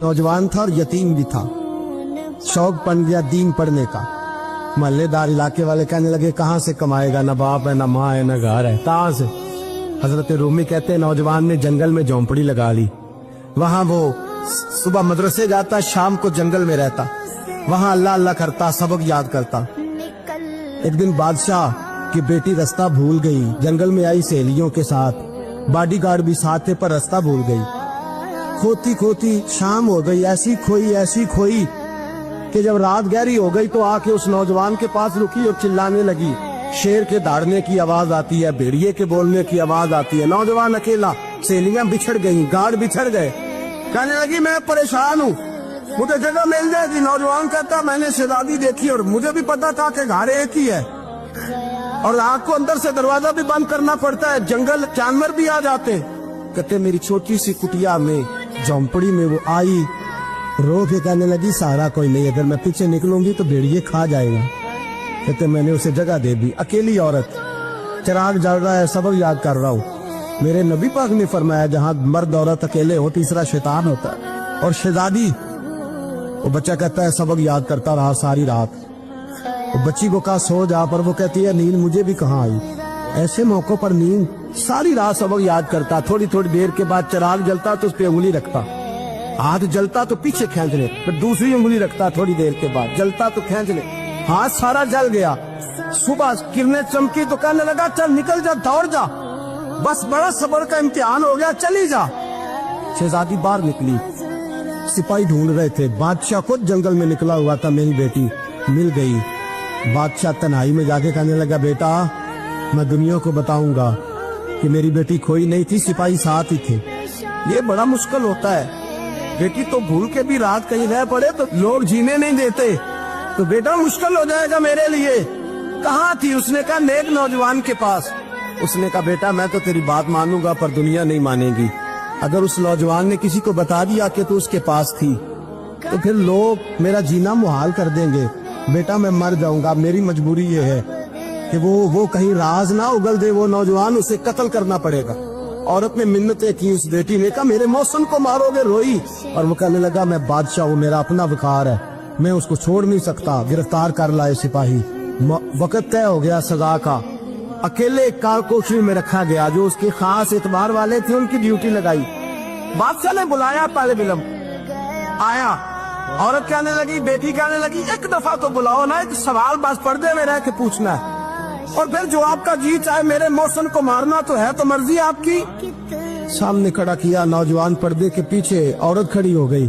नौजवान था और यतीम भी था। शौक बन गया दीन पढ़ने का। महल्लेदार इलाके वाले कहने लगे कहाँ से कमाएगा, ना बाप है, ना माँ है, ना घर है, कहाँ से। हजरत रूमी कहते हैं नौजवान ने जंगल में झोंपड़ी लगा ली। वहाँ वो सुबह मदरसे जाता, शाम को जंगल में रहता, वहाँ अल्लाह अल्लाह करता, सबक याद करता। एक दिन बादशाह की बेटी रास्ता भूल गई, जंगल में आई सहेलियों के साथ, बॉडीगार्ड भी साथ थे, पर रास्ता भूल गई। खोती खोती शाम हो गई, ऐसी खोई कि जब रात गहरी हो गई तो आके उस नौजवान के पास रुकी और चिल्लाने लगी। शेर के दहाड़ने की आवाज आती है, भेड़िए के बोलने की आवाज आती है। नौजवान अकेला, सहेलियां बिछड़ गई, गार्ड बिछड़ गए। कहने लगी मैं परेशान हूँ, मुझे जगह मिल जाएगी। नौजवान कहता मैंने शहजादी देखी और मुझे भी पता था कि घर एक ही है और आग को अंदर से दरवाजा भी बंद करना पड़ता है, जंगल जानवर भी आ जाते। कहते मेरी छोटी सी कुटिया में, झोंपड़ी में वो आई, रो के कहने लगी सहारा कोई नहीं, अगर मैं पीछे निकलूंगी तो भेड़िए खा जाएगा। कहते मैंने उसे जगह दे दी। अकेली औरत, चिराग जल रहा है, सबक याद कर रहा हूँ। मेरे नबी पाक ने फरमाया जहाँ मर्द औरत अकेले हो तीसरा शैतान होता है। और शहजादी, वो बच्चा कहता है सबक याद करता रहा सारी रात। वो बच्ची को कहा सो जा, पर वो कहती है नींद मुझे भी कहाँ आई। ऐसे मौकों पर नींद, सारी रात सबक याद करता। थोड़ी थोड़ी देर के बाद चिराग जलता तो उस पर उंगली रखता, हाथ जलता तो पीछे खींच ले, फिर दूसरी उंगली रखता, थोड़ी देर के बाद जलता तो खींच ले, हाथ सारा जल गया। सुबह किरणें चमकी तो कहने लगा चल निकल जा, दौड़ जा, बस बड़ा सब्र का इम्तिहान हो गया, चली जा। शहजादी बाहर निकली, सिपाही ढूंढ रहे थे। बादशाह खुद जंगल में निकला हुआ था, मेरी बेटी मिल गई। बादशाह तन्हाई में जाके कहने लगा बेटा मैं दुनिया को बताऊंगा कि मेरी बेटी खोई नहीं थी, सिपाही साथ ही थे। ये बड़ा मुश्किल होता है, बेटी तो भूल के भी रात कहीं रह पड़े तो लोग जीने नहीं देते, तो बेटा मुश्किल हो जाएगा मेरे लिए। कहाँ थी? उसने कहा नेक नौजवान के पास। उसने कहा बेटा मैं तो तेरी बात मानूंगा पर दुनिया नहीं मानेगी। अगर उस नौजवान ने किसी को बता दिया कि तू उसके पास थी तो फिर लोग मेरा जीना मुहाल कर देंगे। बेटा मैं मर जाऊंगा, मेरी मजबूरी ये है कि वो कहीं राज ना उगल दे वो नौजवान, उसे कत्ल करना पड़ेगा। औरत ने मिन्नतें की, उस बेटी ने कहा मेरे मौसम को मारोगे, रोई। और वो कहने लगा मैं बादशाह हूँ, मेरा अपना वकार है, मैं उसको छोड़ नहीं सकता। गिरफ्तार कर लाए सिपाही। वक्त तय हो गया सजा का। अकेले एक कारकोशरी में रखा गया, जो उसके खास एतबार वाले थे उनकी ड्यूटी लगाई। बादशाह ने बुलाया तालिब इल्म, आया। औरत कहने लगी, बेटी कहने लगी एक दफा तो बुलाओ ना, एक सवाल बस पर्दे में रह के पूछना है और फिर जो आपका जी चाहे, मेरे मौसम को मारना तो है, तो मर्जी आपकी। सामने खड़ा किया नौजवान, पर्दे के पीछे औरत खड़ी हो गई।